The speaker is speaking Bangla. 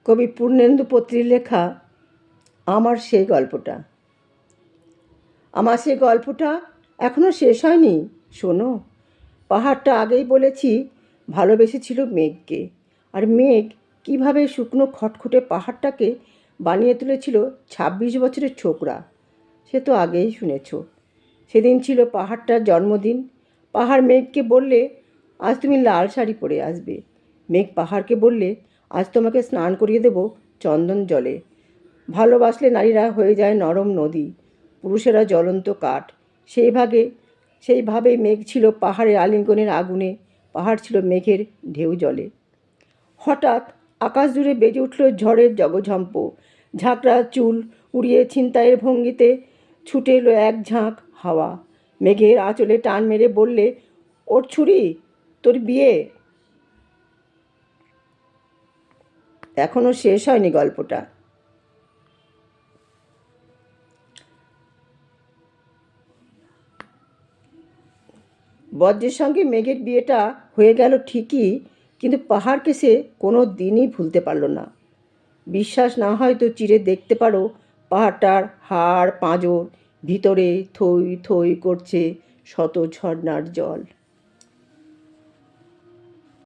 কবি পূর্ণেন্দু পত্রীর লেখা আমার সেই গল্পটা। আমার সেই গল্পটা এখনও শেষ হয়নি। শোনো, পাহাড়টা আগেই বলেছি ভালোবেসেছিল মেঘকে, আর মেঘ কীভাবে শুকনো খটখটে পাহাড়টাকে বানিয়ে তুলেছিল ২৬ বছরের ছোকরা, সে তো আগেই শুনেছ। সেদিন ছিল পাহাড়টার জন্মদিন। পাহাড় মেঘকে বললে, আজ তুমি লাল শাড়ি পরে আসবে। মেঘ পাহাড়কে বললে, আজ তোমাকে স্নান করিয়ে দেব চন্দন জলে। ভালোবাসলে নারীরা হয়ে যায় নরম নদী, পুরুষেরা জ্বলন্ত কাঠ। সেইভাবে মেঘ ছিল পাহাড়ের আলিঙ্গনের আগুনে, পাহাড় ছিল মেঘের ঢেউ জলে। হঠাৎ আকাশ জুড়ে বেজে উঠল ঝড়ের জগঝম্প। ঝাঁকড়া চুল উড়িয়ে ছিনতাইয়ের ভঙ্গিতে ছুটে এলো এক ঝাঁক হাওয়া। মেঘের আঁচলে টান মেরে বললে, ওর ছুরি, তোর বিয়ে। এখনো শেষ হয়নি গল্পটা। বজ্রের সঙ্গে মেঘের বিয়েটা হয়ে গেল ঠিকই, কিন্তু পাহাড়কে সে কোনো দিনই ভুলতে পারল না। বিশ্বাস না হয় তো চিরে দেখতে পারো পাহাড়টার হাড় পাঁজর, ভিতরে থই থই করছে শত ঝর্ণার জল।